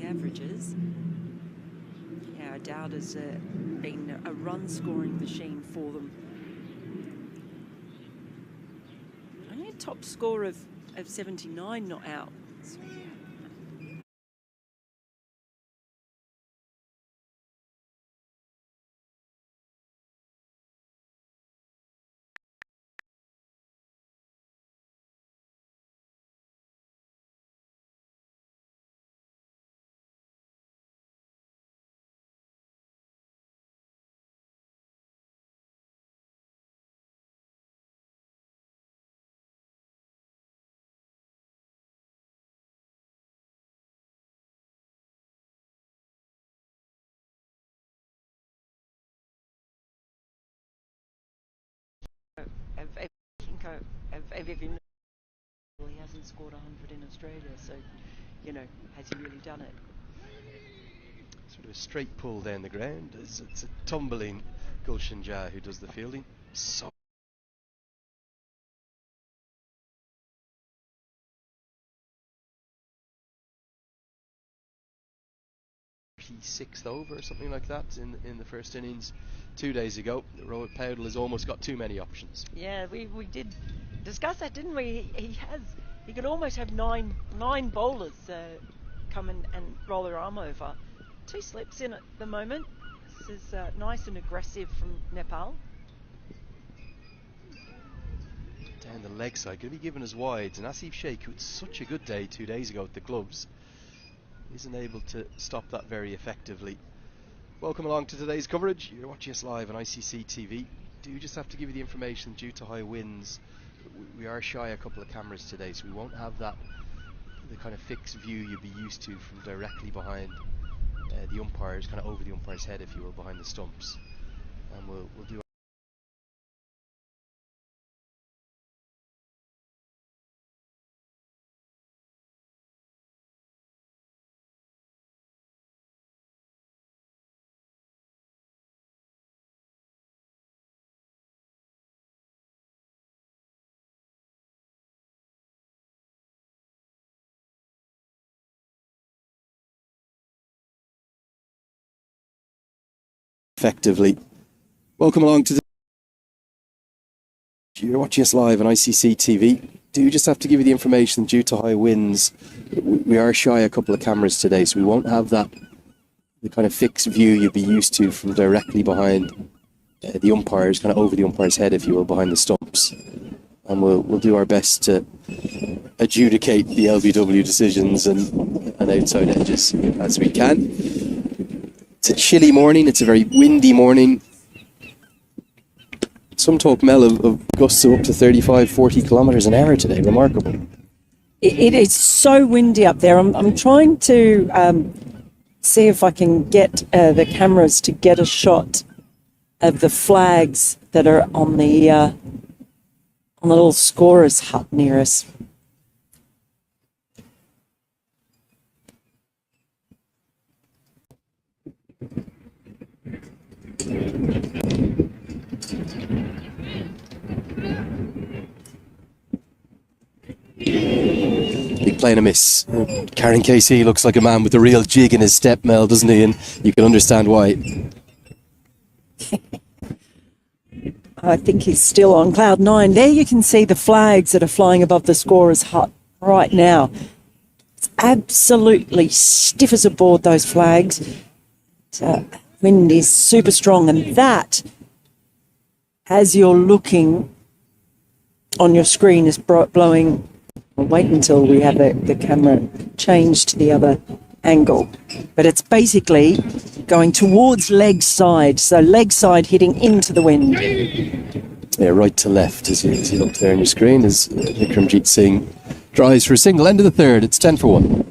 averages. Yeah, I doubt it's been a run-scoring machine for them. Only a top score of 79 not out. So, yeah. He hasn't scored 100 in Australia, so, you know, has he really done it? Sort of a straight pull down the ground. It's a tumbling Gulshan Jah who does the fielding. So sixth over or something like that in the first innings 2 days ago. Rohit Powell has almost got too many options. Yeah, we did discuss that, didn't we? He could almost have nine bowlers come and roll their arm over. 2 slips in at the moment. This is nice and aggressive from Nepal. Down the leg side, going to be given as wides, and Asif Sheikh, who had such a good day 2 days ago at the gloves, isn't able to stop that very effectively. Welcome along to today's coverage. You're watching us live on ICC TV. Do just have to give you the information due to high winds. We are shy a couple of cameras today, so we won't have the kind of fixed view you'd be used to from directly behind the umpires, kind of over the umpire's head, if you will, behind the stumps. And we'll do effectively. Welcome along to You're watching us live on ICC TV. Do just have to give you the information due to high winds. We are shy a couple of cameras today, so we won't have the kind of fixed view you'd be used to from directly behind the umpires, kind of over the umpire's head, if you will, behind the stumps. And we'll do our best to adjudicate the LBW decisions and outside edges as we can. It's a chilly morning, it's a very windy morning. Some talk, Mel, of gusts of up to 35, 40 kilometres an hour today. Remarkable. It is so windy up there. I'm trying to see if I can get the cameras to get a shot of the flags that are on the little scorer's hut near us. Big play and a miss. Karen Casey looks like a man with a real jig in his step, Mel, doesn't he? And you can understand why. I think he's still on cloud 9. There you can see the flags that are flying above the scorer's hut right now. It's absolutely stiff as a board, those flags. Wind is super strong, and that, as you're looking on your screen, is blowing. We'll wait until we have the camera changed to the other angle. But it's basically going towards leg side, so leg side hitting into the wind. Yeah, right to left as you look there on your screen as Vikramjit Singh drives for a single. End of the third, it's 10 for 1.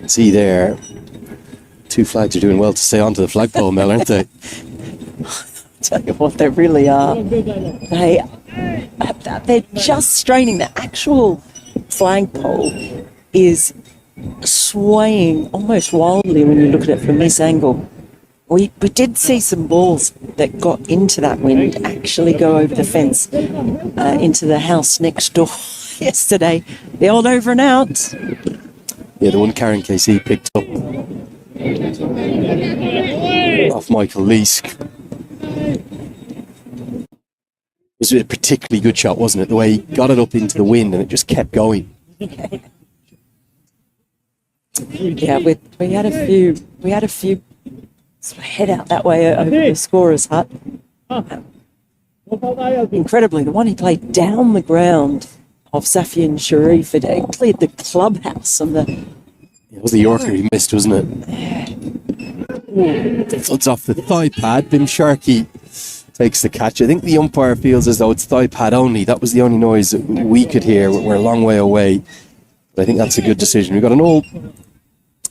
See there, 2 flags are doing well to stay onto the flagpole, Mel, aren't they? tell you what, they really are. They're just straining. The actual flagpole is swaying almost wildly when you look at it from this angle. We did see some balls that got into that wind actually go over the fence into the house next door yesterday. The old over and out. Yeah, the one Karen KC picked up off Michael Leask. It was a particularly good shot, wasn't it? The way he got it up into the wind and it just kept going. Yeah, we had a few sort of head out that way over the scorer's hut. Incredibly, the one he played down the ground of Safian Sharif, it cleared the clubhouse and it was the Yorker he missed, wasn't it? It's off the thigh pad. Bim Sharkey takes the catch. I think the umpire feels as though it's thigh pad only. That was the only noise that we could hear. We're a long way away. But I think that's a good decision. We've got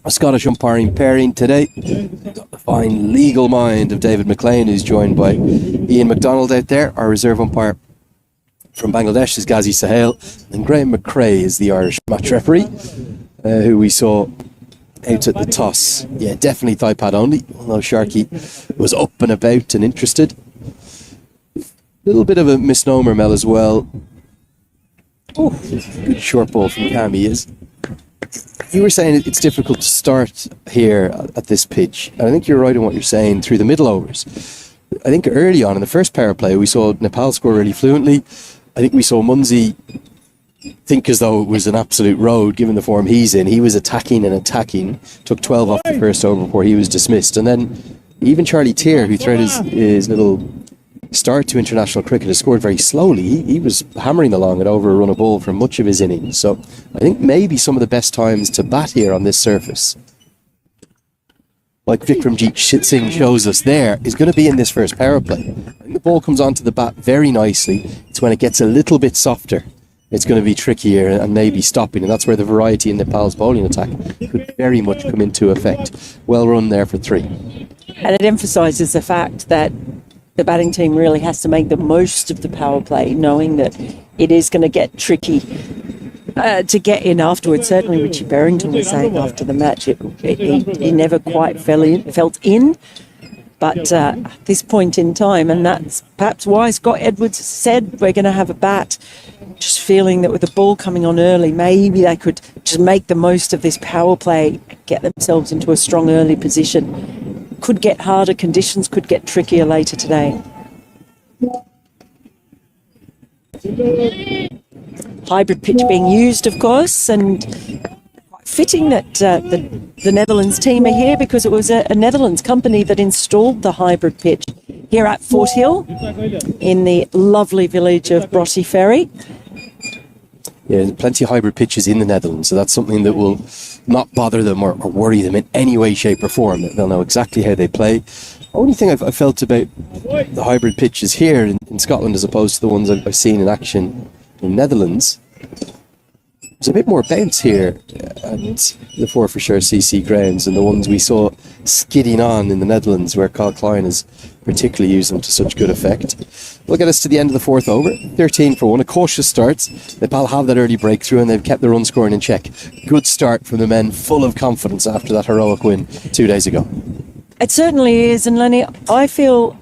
a Scottish umpiring pairing today. We've got the fine legal mind of David McLean, who's joined by Ian MacDonald out there. Our reserve umpire from Bangladesh is Ghazi Sahel. And Graham McRae is the Irish match referee, who we saw out at the toss. Yeah, definitely thigh pad only, although Sharkey was up and about and interested. A little bit of a misnomer, Mel, as well. Oh, good short ball from Cam, he is. You were saying it's difficult to start here at this pitch. And I think you're right in what you're saying through the middle overs. I think early on in the first power play, we saw Nepal score really fluently. I think we saw Munsey think as though it was an absolute road, given the form he's in. He was attacking and attacking, took 12 off the first over before he was dismissed. And then even Charlie Tier, who threaded his little start to international cricket, has scored very slowly. He was hammering along at over a run of ball for much of his innings. So I think maybe some of the best times to bat here on this surface, like Vikramjit Singh shows us there, is going to be in this first power play. I think the ball comes onto the bat very nicely. It's when it gets a little bit softer, it's going to be trickier and maybe stopping, and that's where the variety in Nepal's bowling attack could very much come into effect. Well run there for 3. And it emphasises the fact that the batting team really has to make the most of the power play, knowing that it is going to get tricky to get in afterwards. Certainly Richie Berrington was saying after the match he never quite felt in. But at this point in time, and that's perhaps why Scott Edwards said we're going to have a bat, just feeling that with the ball coming on early, maybe they could just make the most of this power play, get themselves into a strong early position. Could get harder, conditions could get trickier later today. Hybrid pitch being used, of course, and fitting that the Netherlands team are here, because it was a Netherlands company that installed the hybrid pitch here at Fort Hill in the lovely village of Broughty Ferry. Yeah, plenty of hybrid pitches in the Netherlands, so that's something that will not bother them or worry them in any way, shape or form. They'll know exactly how they play. The only thing I've felt about the hybrid pitches here in Scotland as opposed to the ones I've seen in action in Netherlands, there's a bit more bounce here at the Forfarshire CC grounds than the ones we saw skidding on in the Netherlands, where Carl Klein has particularly used them to such good effect. We'll get us to the end of the 4th over. 13 for 1, a cautious start. Nepal have that early breakthrough and they've kept the run scoring in check. Good start from the men, full of confidence after that heroic win 2 days ago. It certainly is, and Lenny, I feel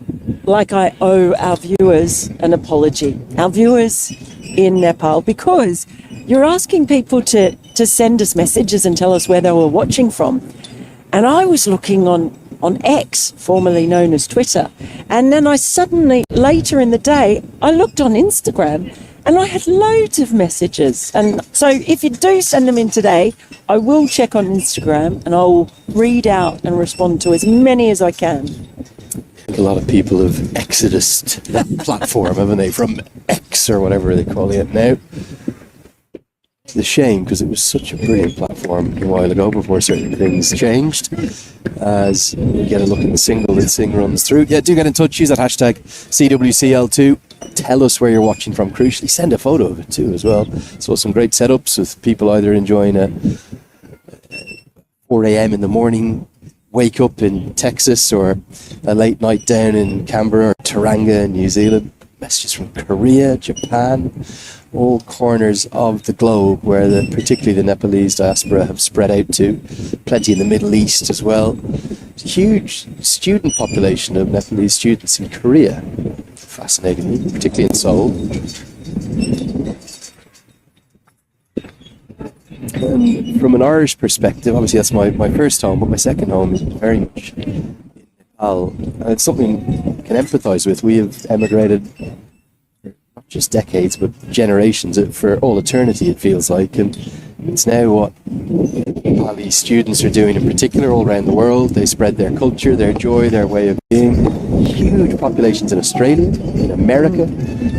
like I owe our viewers an apology. Our viewers in Nepal, because you're asking people to send us messages and tell us where they were watching from. And I was looking on X, formerly known as Twitter, and then I suddenly, later in the day, I looked on Instagram and I had loads of messages. And so if you do send them in today, I will check on Instagram and I will read out and respond to as many as I can. A lot of people have exodused that platform, haven't they, from X or whatever they're calling it now. It's a shame, because it was such a brilliant platform a while ago before certain things changed. As we get a look at the single that Singh runs through. Yeah, do get in touch, use that hashtag CWCL2. Tell us where you're watching from. Crucially, send a photo of it too as well. So some great setups with people either enjoying a 4 a.m. in the morning wake up in Texas or a late night down in Canberra or Taranga in New Zealand. Messages from Korea, Japan, all corners of the globe where particularly the Nepalese diaspora have spread out to. Plenty in the Middle East as well. There's a huge student population of Nepalese students in Korea, fascinatingly, particularly in Seoul. From an Irish perspective, obviously that's my first home, but my second home is very much in Nepal. And it's something I can empathise with. We have emigrated for not just decades, but generations, for all eternity, it feels like. And it's now what Nepali students are doing in particular all around the world. They spread their culture, their joy, their way of being. Huge populations in Australia, in America.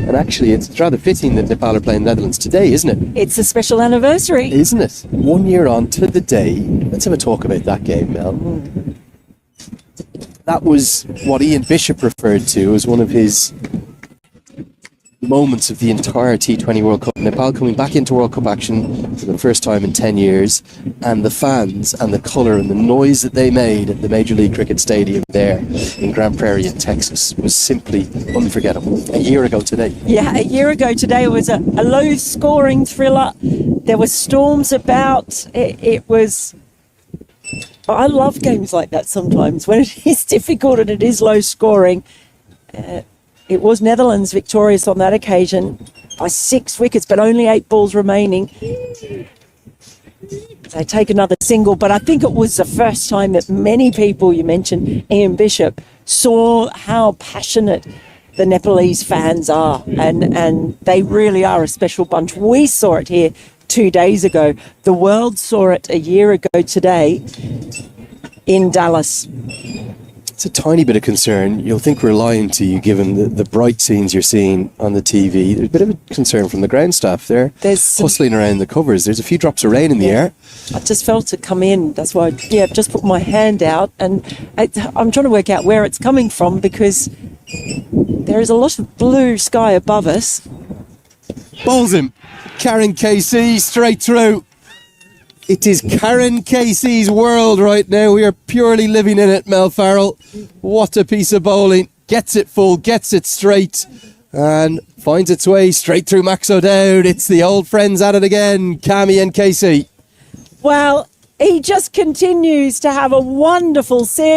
And actually, it's rather fitting that Nepal are playing Netherlands today, isn't it? It's a special anniversary. Isn't it? 1 year on to the day. Let's have a talk about that game, Mel. That was what Ian Bishop referred to as one of his moments of the entire T20 World Cup. Nepal coming back into World Cup action for the first time in 10 years, and the fans and the colour and the noise that they made at the Major League Cricket Stadium there in Grand Prairie in Texas was simply unforgettable. A year ago today. Yeah, a year ago today it was a low-scoring thriller. There were storms about. It was... I love games like that sometimes, when it is difficult and it is low-scoring. It was Netherlands victorious on that occasion by 6 wickets, but only 8 balls remaining. They take another single, but I think it was the first time that many people, you mentioned Ian Bishop, saw how passionate the Nepalese fans are, and they really are a special bunch. We saw it here 2 days ago. The world saw it a year ago today in Dallas. It's a tiny bit of concern. You'll think we're lying to you given the bright scenes you're seeing on the TV. There's a bit of a concern from the ground staff there. There's hustling around the covers. There's a few drops of rain in the air. I just felt it come in. That's why I've just put my hand out, and I'm trying to work out where it's coming from, because there is a lot of blue sky above us. Bowls him. Karen KC straight through. It is Karen Casey's world right now. We are purely living in it, Mel Farrell. What a piece of bowling. Gets it full, gets it straight, and finds its way straight through Max O'Dowd. It's the old friends at it again, Cammy and Casey. Well, he just continues to have a wonderful series.